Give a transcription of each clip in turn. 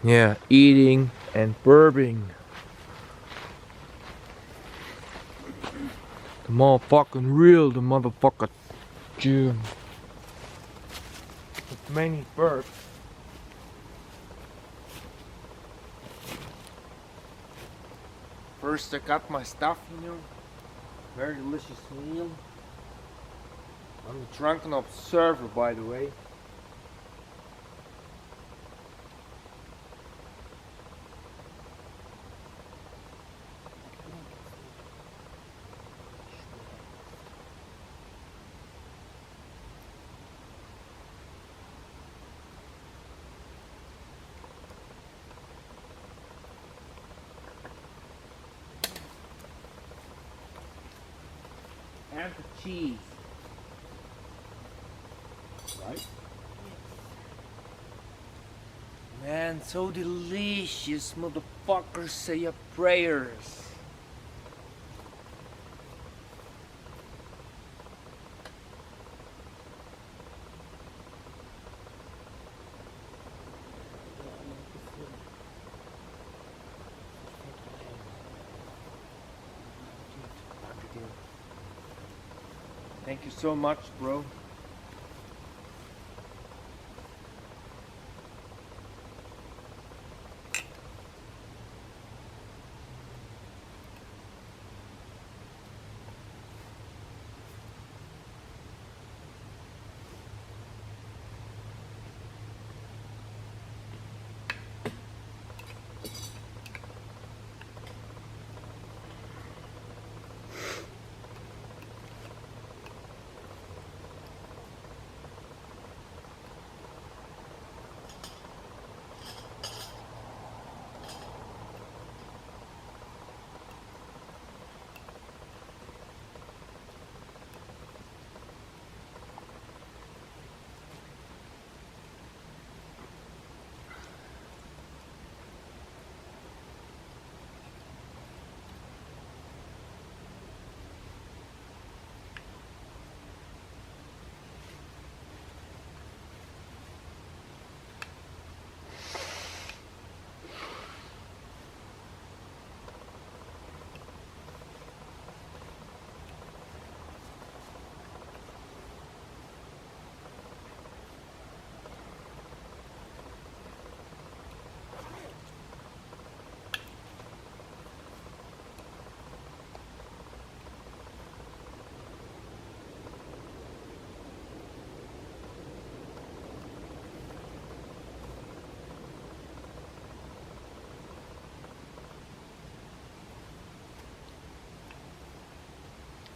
Yeah, eating and burping. The motherfucking real, the motherfucker June. With many burps. First I got my stuff, very delicious meal. I'm a drunken observer, by the way. And the cheese. Right? Man, so delicious, motherfuckers. Say your prayers. Thank you so much, bro.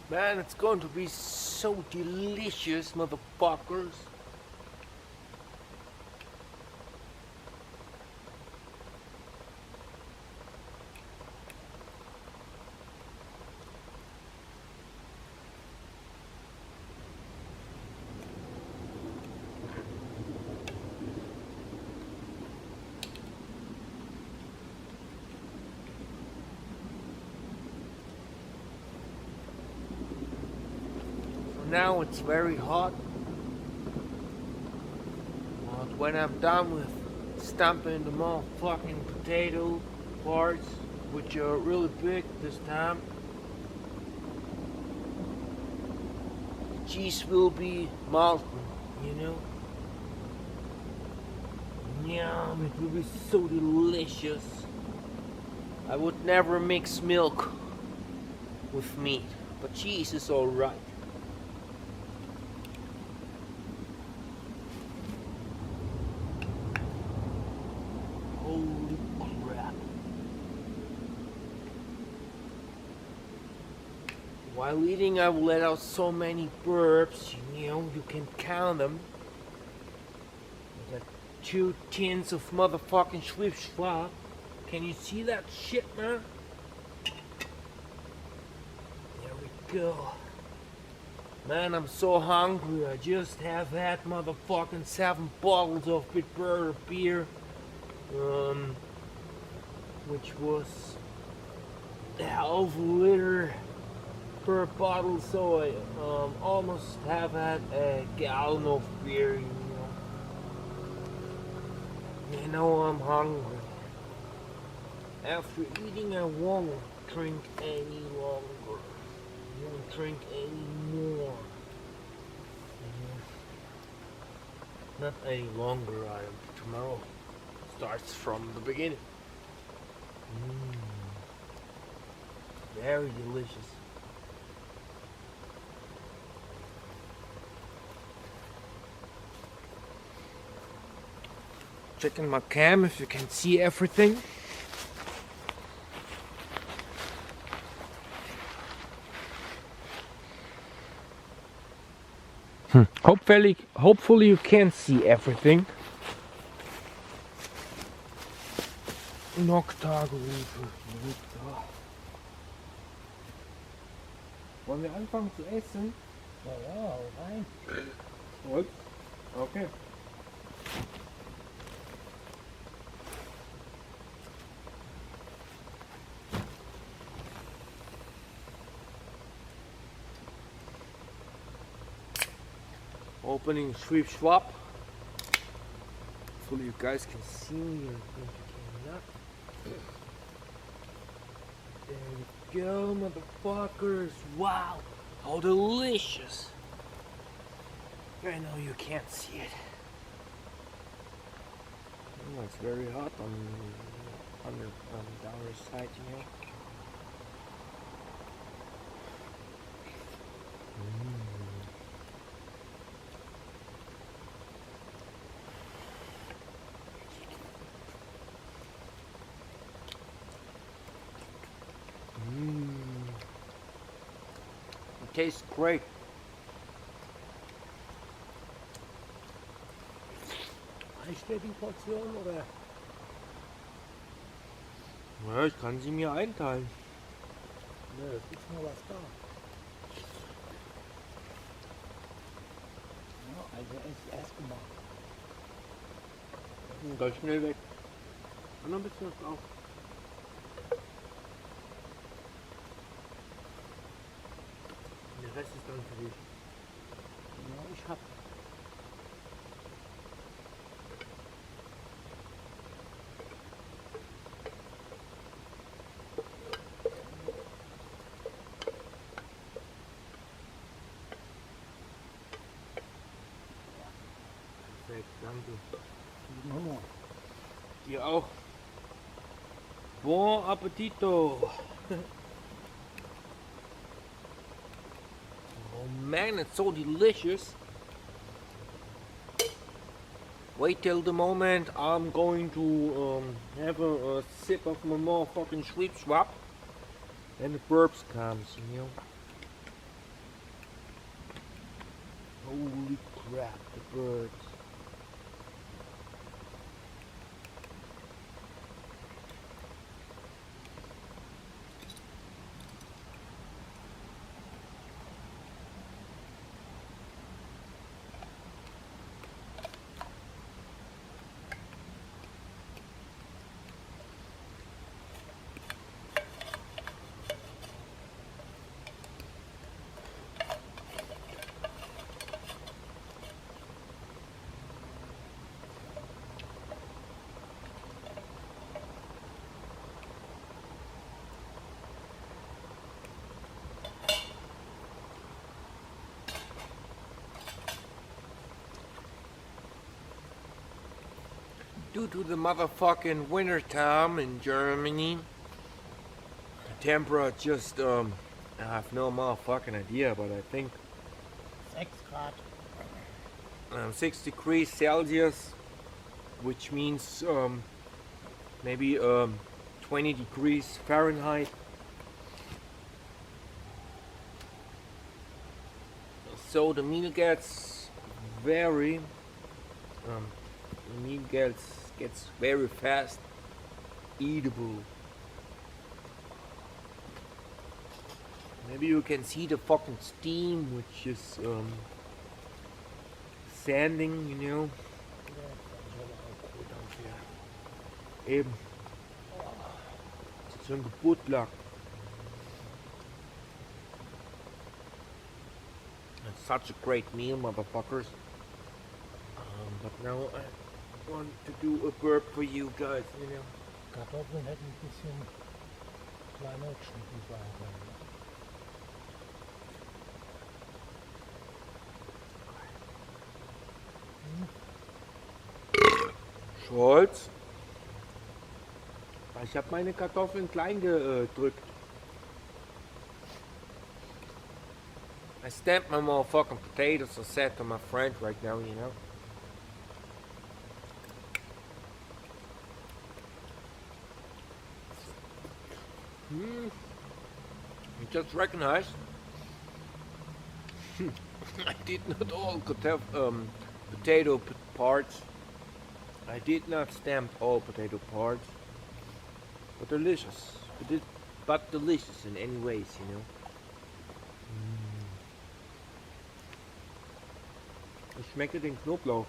Man, it's going to be so delicious, motherfuckers. Now it's very hot, but when I'm done with stamping the motherfucking potato parts, which are really big this time, the cheese will be molten, Yum, it will be so delicious. I would never mix milk with meat, but cheese is alright. Holy crap. While eating, I will let out so many burps, you can count them. I got 2 tins of motherfucking Swift Schwab. Can you see that shit, man? There we go. Man, I'm so hungry. I just have had motherfucking 7 bottles of Bitburger beer. Which was half a liter per bottle, so I almost have had a gallon of beer, You know I'm hungry. After eating, I won't drink any longer. I won't drink any more. Not any longer. Tomorrow starts from the beginning. Very delicious. Checking my cam if you can see everything. Hopefully you can see everything. Noctagerufe. Wollen wir anfangen zu essen? Ja, rein. Gut. Okay. Opening Sweep Swap. Hopefully you guys can see me. I think you cannot. There we go, motherfuckers. Wow, how delicious. I know you can't see it. Oh, it's very hot on the other side, you know. It tastes great. Reicht dir die Portion oder? Ja, ich kann sie mir einteilen. Nö, es ist noch was da. Ja, also es erst gemacht. Ganz schnell weg. Und noch ein bisschen was drauf. Der Rest ist dann für dich. Ja, ich hab. Perfekt, danke. Mama. Dir auch. Bon appetito. Oh man, it's so delicious. Wait till the moment I'm going to have a sip of my motherfucking Sweep Swap. Then the burps comes, you know. Holy crap, the birds. Due to the motherfucking winter time in Germany, the temperature just I have no motherfucking idea, but I think 6 Grad. 6 degrees Celsius, which means maybe 20 degrees Fahrenheit. So the meal gets very gets very fast eatable. Maybe you can see the fucking steam which is sanding, you know. Eben. So ein Geburtlag. It's such a great meal, motherfuckers. But now I want to do a burp for you guys, you know. Kartoffeln hätten ein bisschen kleiner geschnitten sein können. Scholz. Ich habe meine Kartoffeln klein gedrückt. I stamped my motherfucking potatoes and said to my friend right now, you know. I just recognized I did not all potato parts. I did not stamp all potato parts, but delicious. But delicious in any ways, you know. Ich schmecke den Knoblauch.